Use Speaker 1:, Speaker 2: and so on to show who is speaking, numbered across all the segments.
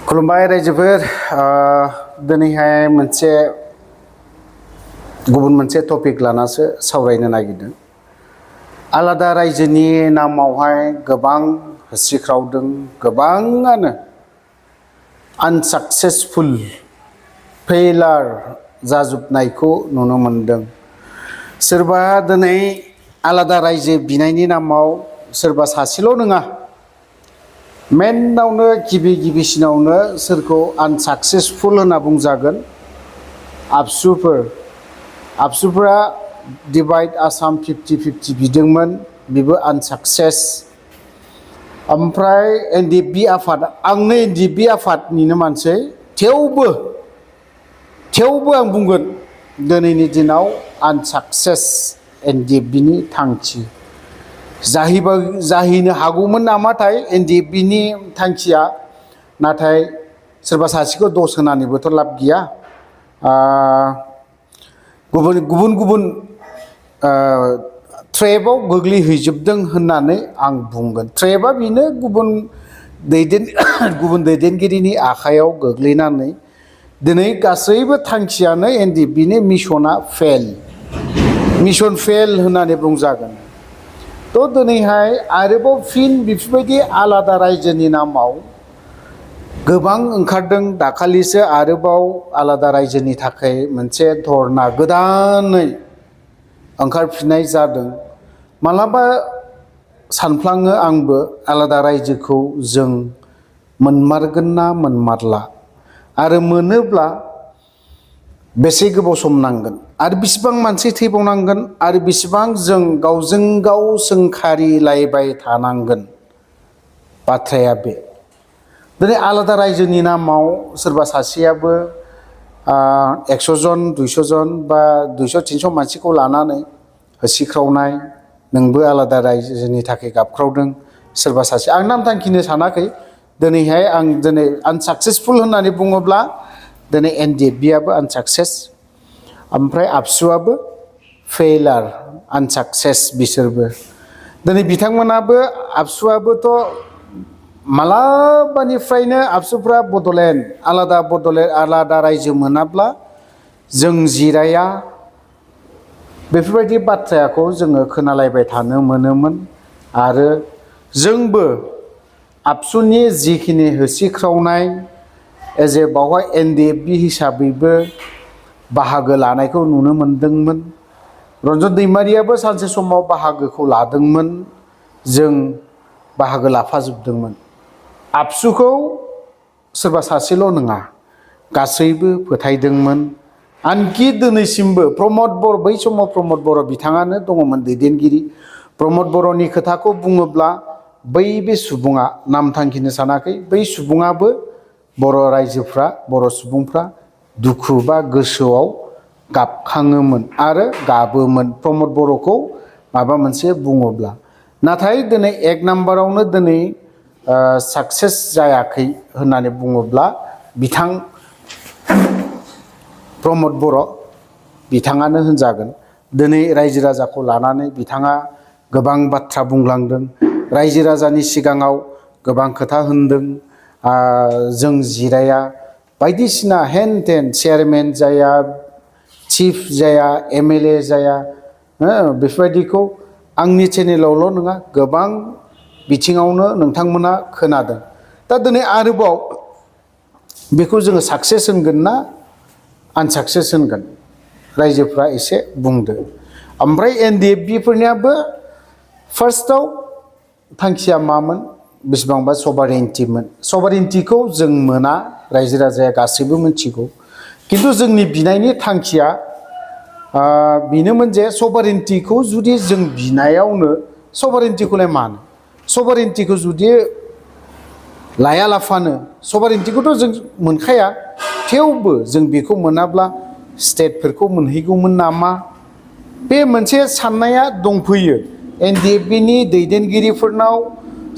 Speaker 1: खुलुमबाय रायजोफोर दिनैहाय गुबुन मोनसे टपिक लानासो सावरायनो नागिरदों। आलादा रायजोनि नामावहाय गोबां होसिख्रावदों, गोबाङानो आनसाक्सेसफुल फेलार जाजोबनायखौ नुनो मोनदों। सोरबा दिनै आलादा रायजो बिनायनि नामाव सोरबा सासेल' नङा, मेनावनो गिबिसिनावनो सोरखौ आनसाक्सेसफुल होनना बुंजागोन। आबसुफोरा डिभाइड आसाम 50-50 बिदोंमोन, बेबो आनसाक्सेस। ओमफ्राय एनडिएफबि आफाद, आंनो एनडिएफबि आफादनिनो मानसि, थेवबो आं बुंगोन दिनैनि दिनाव आनसाक्सेस एनडिएफबिनि थांखि जाहैनो हागौमोन नामाथाय एनडिएफबिनि थांखिया। नाथाय सोरबा सासेखौ दस होनानैबोथ' लाब गैया। गुबुन ट्रेपआव गोग्लैहैजोबदों होननानै आं बुंगोन। ट्रेपआ बेनो गुबुन दैदेनगिरिनि आखायाव गोग्लैनानै दिनै गासैबो थांखियानो एनडिएफबिनि मिशन फेल होननानै बुंजागोन। थ' दिनैहाय आरोबाव फिन बेफोरबायदि आलादा रायजोनि नामाव गोबां ओंखारदों। दाखालिसो आरोबाव आलादा रायजोनि थाखाय मोनसे धरना गोदानै ओंखारफिननाय जादों। मालाबा सानफ्लाङो आंबो, आलादा रायजोखौ जों मोनमारगोन ना मोनमारला, आरो मोनोब्ला बेसे गोबाव सम नांगोन, आरो बेसेबां मानसि थैबावनांगोन, आरो बेसेबां जों गावजों गाव सोंखारिलायबाय थानांगोन। बाथ्राया बे दिनै आलादा रायजोनि नामाव सोरबा सासेयाबो 100 जन 200 जन बा 200-300 मानसिखौ लानानै होसिख्रावनाय, नोंबो आलादा रायजोनि थाखाय गाबख्रावदों सोरबा सासे। आं नाम थांखिनो सानाखै। दिनैहाय आं आनसाक्सेसफुल होननानै बुङोब्ला दिनै एनडिएफबिआबो आनसाक्सेस, ओमफ्राय आबसुआबो फेलार, आनसाक्सेस बिसोरबो। दिनै बिथांमोनाबो, आबसुआबोथ' मालाबानिफ्रायनो आबसुफ्रा आलादा रायजो मोनाब्ला जों जिराया, बेफोरबायदि बाथ्राखौ जोङो खोनालायबाय थानो मोनोमोन। आरो जोंबो आबसुनि जिखिनि होसिख्रावनाय बावहाय एनडिएफबि हिसाबैबो बाहागो लानायखौ नुनो मोनदोंमोन। रन्जन दैमारियाबो सानसे समाव बाहागोखौ लादोंमोन, जों बाहागो लाफाजोबदोंमोन। आबसुखौ सोरबा सासेल' नङा, गासैबो फोथायदोंमोन। आनखि दिनैसिमबो बै समाव प्रमद बर' बिथाङानो दङमोन दैदेनगिरि। प्रमद बर'नि खोथाखौ बुङोब्ला बे सुबुङा, नाम थांखिनो सानाखै, बै सुबुङाबो बर' सुबुंफ्रा दुखु बा गोसोआव गाबखाङोमोन आरो गाबोमोन प्रमद बर'खौ माबा मोनसे बुङोब्ला। नाथाय दिनै 1 नाम्बारावनो दिनै साक्सेस जायाखै होननानै बुङोब्ला बिथां प्रमद बर' बिथाङानो होनजागोन। दिनै रायजो राजाखौ लानानै बिथाङा गोबां बाथ्रा बुंलांदों, रायजो राजानि सिगाङाव गोबां खोथा होनदों। जों जिराया, बायदिसिना हेन टेन चेयारमेन जाया, चिफ जाया, एमएलए जाया, बेफोरबायदिखौ आंनि चेनेलावल' नङा, गोबां बिथिङावनो नोंथांमोना खोनादों। दा दिनै आरोबाव बेखौ जोङो साक्सेस होनगोन ना आनसाक्सेस होनगोन, रायजोफ्रा एसे बुंदो। ओमफ्राय एनडिएफबिफोरनियाबो फार्स्टआव थांखिया मामोन, बेसेबांबा सभारेन्टिमोन। सभारेन्टिखौ जों मोना, रायजो राजाया गासैबो मिथिगौ। खिन्थु जोंनि बिनायनि थांखिया बेनोमोन जे सभारेन्टिखौ जुदि जों बिनायावनो, सभारेन्टिखौलाय मानो, सभारेन्टिखौ जुदि लायालाफानो, सभारेन्टिखौथ' जों मोनखाया, थेवबो जों बेखौ मोनाब्ला स्टेटफोरखौ मोनहैगौमोन नामा, बे मोनसे साननाया दंफैयो एनडिएफबिनि दैदेनगिरिफोरनाव।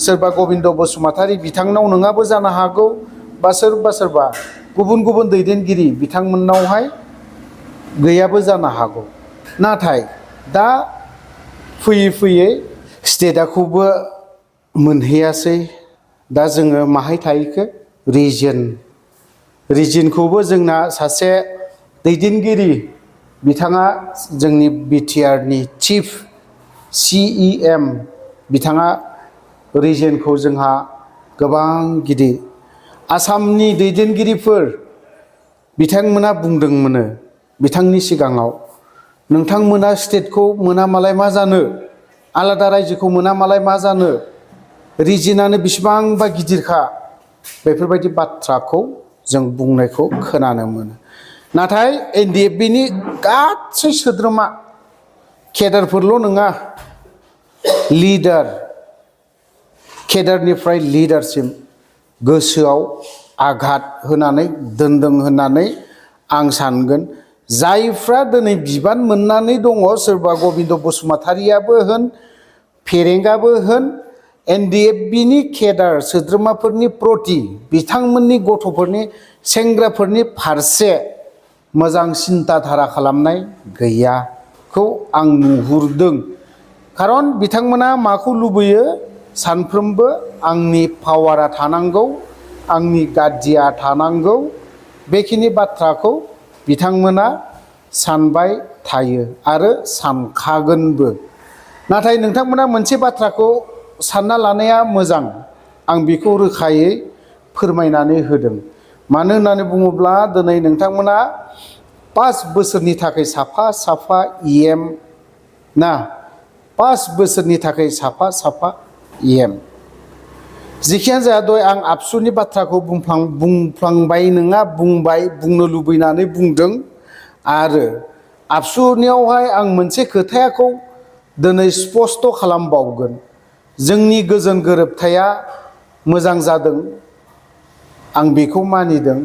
Speaker 1: सोरबा गबिन्द बसुमतारी बिथांनाव नङाबो जानो हागौ, बा सोरबा गुबुन दैदेनगिरि बिथांमोननावहाय गैयाबो जानो हागौ। नाथाय दा फैयै स्टेटखौबो मोनहैयासै। दा जोङो माहाय थाहैखो, रिजिनखौबो जोंना सासे दैदेनगिरि बिथाङा जोंनि बिटिआरनि चिफ CEM बिथाङा रिजिनखौ जोंहा गोबां गिदिर आसामनि दैदेनगिरिफोर बिथांमोना बुंदोंमोन बिथांनि सिगाङाव नोंथांमोना स्टेटखौ मोना मालाय मा जानो आलादा रायजोखौ मोना मालाय मा जानो रिजिनानो बिसिबांबा गिदिरखा बेफोरबायदि बाथ्राखौ जों बुंनायखौ खोनानो मोनो नाथाय NDFBनि गासै सोद्रोमा केडारफोरल' नङा केडारनिफ्राय लिडारसिम गोसोआव आघात होनानै दोनदों होननानै आं सानगोन जायफ्रा दिनै बिबान मोननानै दङ सोरबा गबिन्द बसुमतारियाबो होन फेरेंगाबो होन NDFBनि केडार सोद्रोमाफोरनि प्रति बिथांमोननि गथ'फोरनि सेंग्राफोरनि फारसे मोजां सिन्ताधारा खालामनाय गैयाखौ आं नुहुरदों खारन बिथांमोना माखौ लुबैयो सानफ्रोमबो आंनि पावारा थानांगौ आंनि गादिया थानांगौ बेखिनि बाथ्राखौ बिथांमोना सानबाय थायो आरो सानखागोनबो नाथाय नोंथांमोना मोनसे बाथ्राखौ सानना लानाया मोजां आं बेखौ रोखायै फोरमायनानै होदों मानो होननानै बुङोब्ला दिनै नोंथांमोना 5 बोसोरनि थाखाय साफा EM ना 5 बोसोरनि थाखाय साफा EM जिखियानो जाया दय आं आबसुनि बाथ्राखौ बुंफ्लांबाय नङा बुंनो लुबैनानै बुंदों आरो आबसुनियावहाय आं मोनसे खोथाखौ दिनै स्पष्ट खालामबावगोन जोंनि गोजोन गोरोबथाया मोजां जादों आं बेखौ मानिदों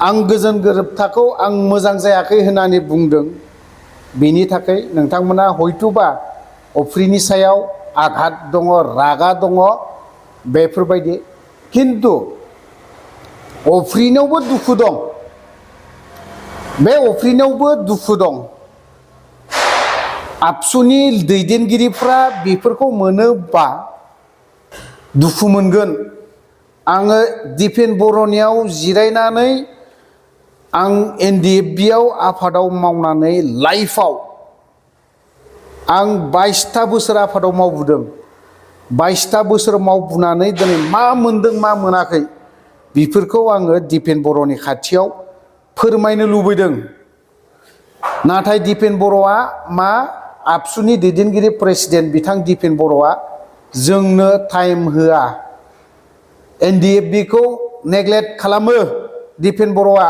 Speaker 1: आं गोजोन गोरोबथाखौ आं मोजां जायाखै होननानै बुंदों बेनि थाखाय नोंथांमोना हयथ'बा अफ्रिनि सायाव आघात दङ रागा दङ बेफोरबायदि किन्तु अफ्रिनावबो दुखु दं बे अफ्रिनावबो दुखु दं आबसुनि दैदेनगिरिफ्रा बेफोरखौ मोनोबा दुखु मोनगोन आङो दिपेन बर'नियाव जिरायनानै आं NDFBआव आफादाव मावनानै लाइफआव आं 22 बोसोर आफादाव मावबोदों 22 बोसोर मावबोनानै दिनै मा मोनदों मा मोनाखै बेफोरखौ आङो दिपेन बर'नि खाथियाव फोरमायनो लुबैदों नाथाय दिपेन बर'आ मा आबसुनि दैदेनगिरि प्रेसिडेन्ट बिथां दिपेन बर'आ जोंनो टाइम होआ NDFBखौ नेग्लेक्ट खालामो दिपेन बर'आ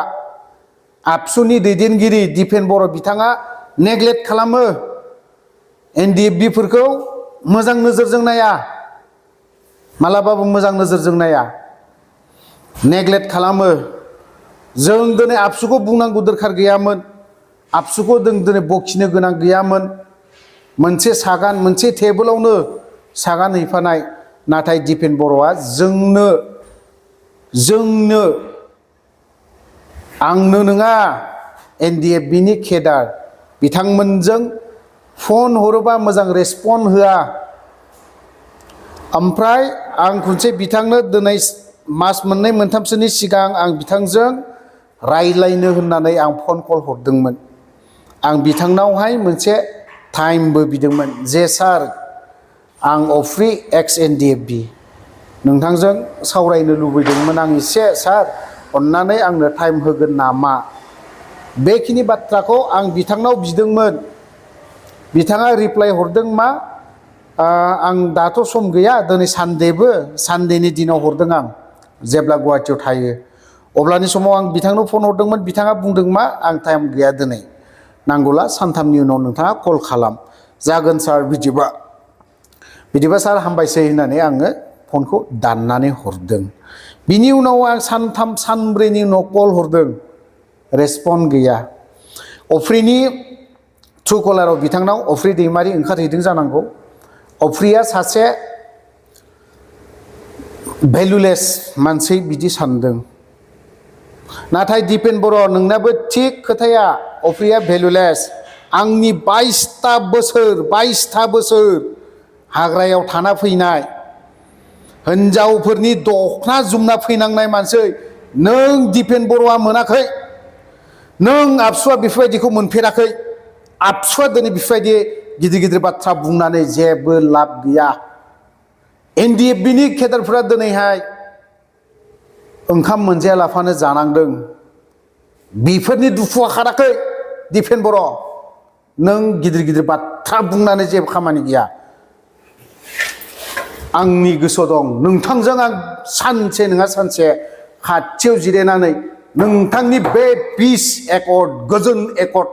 Speaker 1: आबसुनि दैदेनगिरि दिपेन बर' बिथाङा नेग्लेक्ट खालामो NDFBफोरखौ मोजां नोजोरजों नाया मालाबाबो मोजां नोजोरजों नाया नेग्लेक्ट खालामो जों दिनै आबसुखौ बुंनांगौ दरखार गैयामोन आबसुखौ जों दिनै बखिनो गोनां गैयामोन मोनसे सागान मोनसे टेबोलावनो सागान हैफानाय नाथाय दिपेन बर'आ जोंनो आंनो नङा NDFBनि केडार बिथांमोनजों फन हरोबा मोजां रेसपन्ड होआ ओमफ्राय आं खनसे बिथांनो दिनै मास मोननै मोनथामसोनि सिगां आं बिथांजों रायलायनो होननानै आं फन कल हरदोंमोन आं बिथांनावहाय मोनसे टाइमबो बिदोंमोन जे सार आं अफ्रि एक्स NDFB नोंथांजों सावरायनो लुबैदोंमोन आं एसे सार अन्नानै आंनो टाइम होगोन नामा बेखिनि बाथ्राखौ आं बिथांनाव बिदोंमोन बिथाङा रिप्लाइ हरदों मा आं दाथ' सम गैया दिनै सानडेनि दिनाव हरदों आं जेब्ला गुवाहाटीयाव थायो अब्लानि समाव आं बिथांनो फन हरदोंमोन बिथाङा बुंदों मा आं टाइम गैया दिनै नांगौला सानथामनि उनाव नोंथाङा कल खालाम जागोन सार बिदिबा सार हामबायसै होननानै आङो फनखौ दाननानै हरदों बिनि उनाव आं सानथाम सानब्रैनि उनाव कल हरदों रेसपन्ड गैया अफ्रिनि ट्रु कलाराव बिथांनाव अफ्रि दैमारि ओंखारहैदों जानांगौ अफ्रिया सासे भेलुलेस मानसि बिदि सानदों नाथाय दिपेन बर' नोंनाबो थिग खोथाया अफ्रिया भेलुलेस आंनि 22 बोसोर हाग्रायाव थाना फैनाय हिनजावफोरनि दखना जुमना फैनांनाय मानसि नों दिपेन बर'आ मोनाखै नों आबसुआ बेफोरबायदिखौ मोनफेराखै आबसुआ दिनै बेफोरबायदि गिदिर गिदिर बाथ्रा बुंनानै जेबो लाब गैया एनडिएफबिनि केडारफोरा दिनैहाय ओंखाम मोनजायालाफानो जानांदों बेफोरनि दुखुआ खाराखै दिपेन बर' नों गिदिर गिदिर बाथ्रा बुंनानै जेबो खामानि गैया आंनि गोसोआव दं नोंथांजों आं सानसे नङा सानसे खाथियाव जिरायनानै नोंथांनि बे पिस एकर्ड गोजोन एकर्ड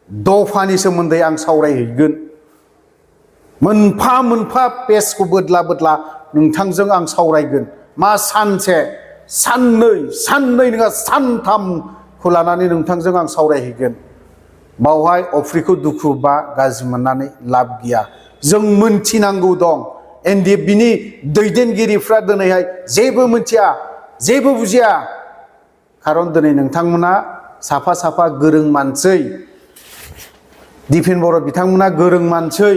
Speaker 1: दफानि सोमोन्दै आं सावरायहैगोन मोनफा मोनफा पेजखौ बोदला बोदला नोंथांजों आं सावरायगोन मा सानसे साननै नङा सानथामखौ लानानै नोंथांजों आं सावरायहैगोन बावहाय अफ्रिखौ दुखु बा गाज्रि मोननानै लाब गैया जों मोनथिनांगौ दं एनडिएफबिनि दैदेनगिरिफ्रा दिनैहाय जेबो मोनथिया जेबो बुजिया खारन दिनै नोंथांमोना साफा साफा गोरों मानसै दिपेन बर' बिथांमोना गोरों मानसै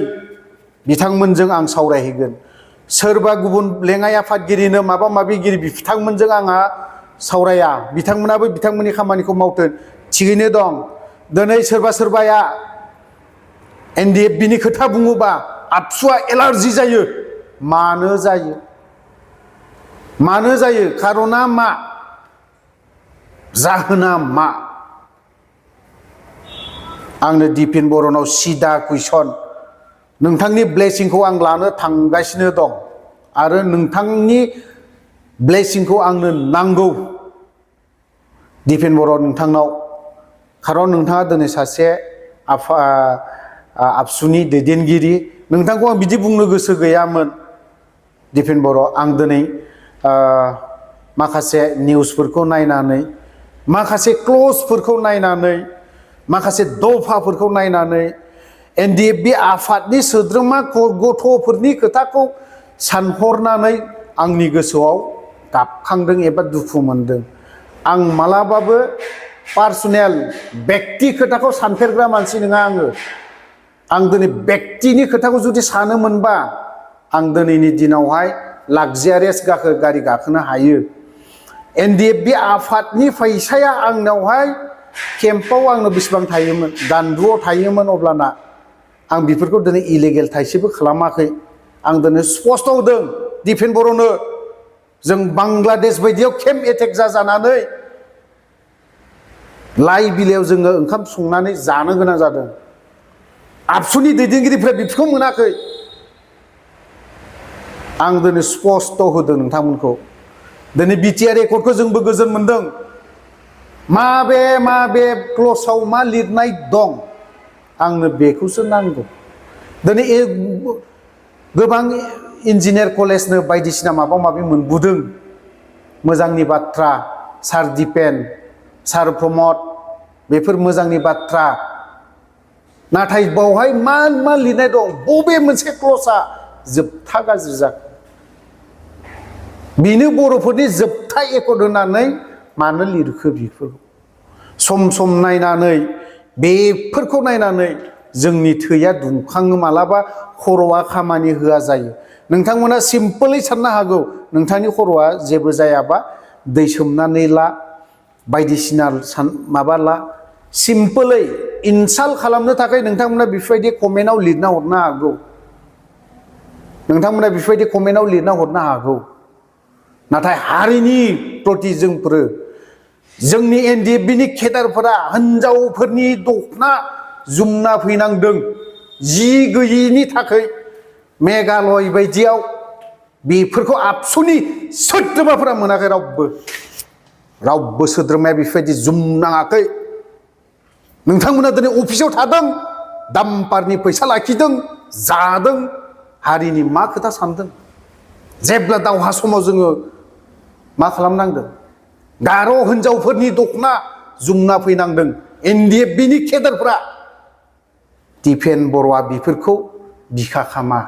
Speaker 1: बिथांमोनजों आं सावरायहैगोन सोरबा गुबुन लेङाइ आफादगिरिनो माबा माबिगिरि बिथांमोनजों आंहा सावराया बिथांमोनाबो बिथांमोननि खामानिखौ मावथों थिगैनो दं दिनै सोरबा सोरबाया एनडिएफबिनि खोथा बुङोबा आबसुआ एलार्जि जायो मानो जायो खारना मा जाहोना मा आंनो दिपेन बर'नाव सिदा कुइसन नोंथांनि ब्लेसिंखौ आं लानो थांगासिनो दं आरो नोंथांनि ब्लेसिंखौ आंनो नांगौ दिपेन बर' नोंथांनाव खारन नोंथाङा दिनै सासे आबसुनि दैदेनगिरि नोंथांखौ आं बिदि बुंनो गोसो गैयामोन दिपेन बर' आं दिनै माखासे निउसफोरखौ नायनानै माखासे क्लजफोरखौ नायनानै माखासे दफाफोरखौ नायनानै एनडिएफबि आफादनि सोद्रोमा गथ'फोरनि खोथाखौ सानहरनानै आंनि गोसोआव गाबखांदों एबा दुखु मोनदों आं मालाबाबो पार्सनेल बेक्ति खोथाखौ सानफेरग्रा मानसि नङा आं दिनै बेक्तिनि खोथाखौ जुदि सानोमोनबा आं दिनैनि दिनावहाय लाक्जारियास गारि गाखोनो हायो एनडिएफबि आफादनि फैसाया आंनावहाय केम्पआव आंनो बेसेबां थायोमोन गान्दुआव थायोमोन अब्लाना आं बेफोरखौ दिनै इलिगेल थाइसेबो खालामाखै आं दिनै स्पष्ट होदों दिपेन बर'नो जों बांलादेश बायदियाव केम्प एटेक जाजानानै लाइ बिलाइयाव जोङो ओंखाम संनानै जानो गोनां जादों आबसुनि दैदेनगिरिफ्रा बेफोरखौ मोनाखै आं दिनै स्पष्ट होदों नोंथांमोनखौ दिनै बिटिआर एकर्डखौ जोंबो गोजोन मोनदों माबे क्लसाव मा लिरनाय दं आंनो बेखौसो नांगौ दिनै गोबां इन्जिनियार कलेजनो बायदिसिना माबा माबि मोनबोदों मोजांनि बाथ्रा सार दिपेन सार प्रमद बेफोर मोजांनि बाथ्रा नाथाय बावहाय मा लिरनाय दं बबे मोनसे क्लसा जोबथा गाज्रि जाखो बेनो बर'फोरनि जोबथा एकर्ड होननानै मानो लिरखो बेफोरखौ सम नायनानै बेफोरखौ नायनानै जोंनि थैया दुंखाङो मालाबा खर'आ खामानि होआ जायो नोंथांमोना सिम्पोलै साननो हागौ नोंथांनि खर'आ जेबो जायाबा दै सोमनानै ला बायदिसिना माबा ला सिम्पोलै इनसाल्ट खालामनो थाखाय नोंथांमोना बेफोरबायदि कमेन्टआव लिरना हरनो हागौ नोंथांमोना बेफोरबायदि कमेन्टआव लिरना हरनो हागौ नाथाय हारिनि प्रति जोंफोरो जोंनि एनडिएफबिनि केडारफोरा हिनजावफोरनि दखना जुमना फैनांदों जि गैयिनि थाखाय मेघालय बायदियाव बेफोरखौ आबसुनि सोद्रोमाफोरा मोनाखै रावबो सोद्रोमाया बेफोरबायदि जुमनाङाखै नोंथांमोना दिनै अफिसाव थादों दाम्पारनि फैसा लाखिदों जादों हारिनि मा खोथा सानदों जेब्ला दावहा समाव जोङो मा खालामनांदों गार' हिनजावफोरनि दखना जुमना फैनांदों एनडिएफबिनि केडारफ्रा दिपेन बर'आ बेफोरखौ बिखा खामा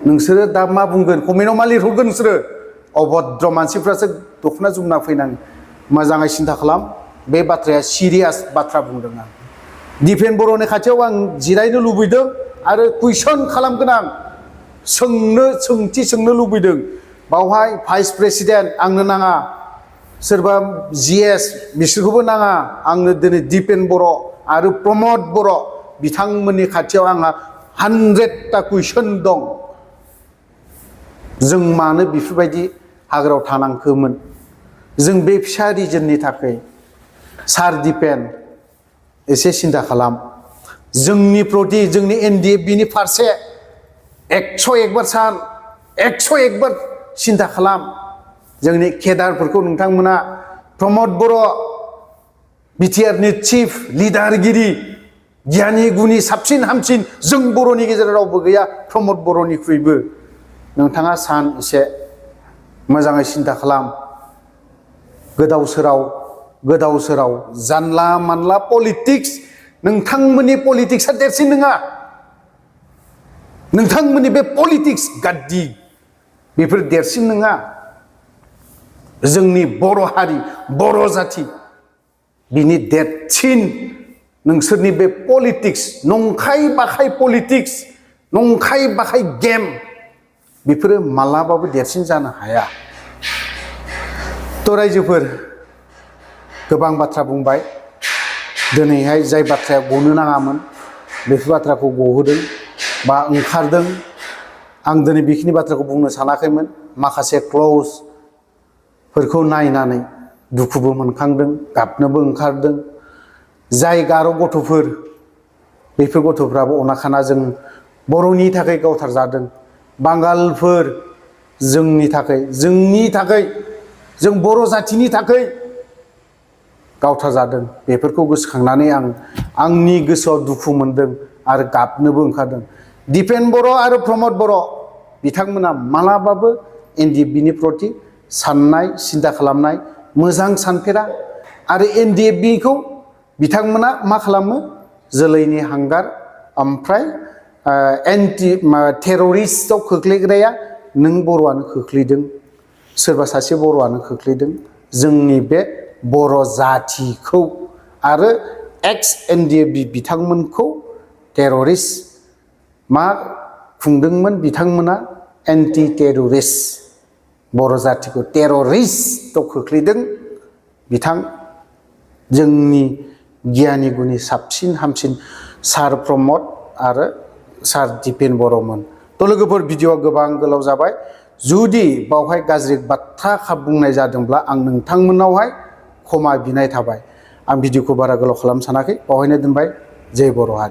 Speaker 1: नोंसोरो दा मा बुंगोन कमेन्टआव मा लिरहरगोन नोंसोरो अभद्र मानसिफ्रासो दखना जुमना फैनाङो मोजाङै सिन्था खालाम बे बाथ्राया सिरियास बाथ्रा बुंदों आं दिपेन बर'नि खाथियाव आं जिरायनो लुबैदों आरो कुइसन खालामगोन आं सोंथि सोंनो लुबैदों बावहाय भाइस प्रेसिडेन्ट आंनो नाङा, सोरबा GS बिसोरखौबो नाङा, आंनो दिनै दिपेन बर' आरो प्रमद बर' बिथांमोननि खाथियाव आंहा 100टा कुइसन दं। जों मानो बेफोरबायदि हाग्रायाव थानांखोमोन? जों बे फिसा रिजननि थाखाय सार दिपेन एसे सिन्था खालाम। जोंनि प्रति जोंनि NDFB नि फारसे 101 बार सान, 101 बार सिन्था खालाम। जोंनि केडारफोरखौ नोंथांमोना प्रमद बर' BTR नि चिफ लिडारगिरि, गियानि गुनि साबसिन हामसिन जों बर'नि गेजेराव रावबो गैया प्रमद बर'निख्रुइबो। नोंथाङा सान एसे मोजाङै सिन्था खालाम। गोदाव सोराव जानला मानला पलिटिक्स, नोंथांमोननि पलिटिक्सआ देरसिन नङा। नोंथांमोननि बे पलिटिक्स गाद्दि बेफोर देरसिन नङा। जोंनि बर' हारि, बर' जाथि बिनि देरसिन नोंसोरनि बे पलिटिक्स, नंखाय बाखाय पलिटिक्स, नंखाय बाखाय गेम, बेफोरो मालाबाबो देरसिन जानो हाया। थ' रायजोफोर, गोबां बाथ्रा बुंबाय। दिनैहाय जाय बाथ्राया गनो नाङामोन बेफोर बाथ्राखौ गहोदों बा ओंखारदों। आं दिनै बेखिनि बाथ्राखौ बुंनो सानाखैमोन। माखासे क्ल'जफोरखौ नायनानै दुखुबो मोनखांदों, गाबनोबो ओंखारदों। जाय गार' गथ'फोर, बेफोर गथ'फ्राबो अनाखाना जों बर'नि थाखाय गावथारजादों। बांगालफोर जोंनि थाखाय जों बर' जाथिनि थाखाय गावथारजादों। बेफोरखौ गोसोखांनानै आंनि गोसोआव दुखु मोनदों आरो गाबनोबो ओंखारदों। दिपेन बर' आरो प्रमद बर' बिथांमोना मालाबाबो NDFB नि प्रति साननाय, सिन्था खालामनाय मोजां सानफेरा। आरो NDFB खौ बिथांमोना मा खालामो? जोलैनि हांगार, ओमफ्राय टेररिस्टआव खोख्लैग्राया नों बर'आनो खोख्लैदों, सोरबा सासे बर'आनो खोख्लैदों। जोंनि बे बर' जाथिखौ आरो NDFB बिथांमोनखौ टेररिस्ट मा खुंदोंमोन बिथांमोना? एन्टि टेररिस्ट, बर' जातिखौ टेररिस्टआव खोख्लैदों बिथां जोंनि गियानि गुनि साबसिन हामसिन सार प्रमद आरो सार दिपेन बर'मोन। थ' लोगोफोर, भिडिअआ गोबां गोलाव जाबाय। जुदि बावहाय गाज्रि बाथ्रा बुंनाय जादोंब्ला आं नोंथांमोनावहाय क्षमा बिनाय थाबाय। आं भिडिअखौ बारा गोलाव खालामनो सानाखै, बावहायनो दोनबाय। जय बर' हारि।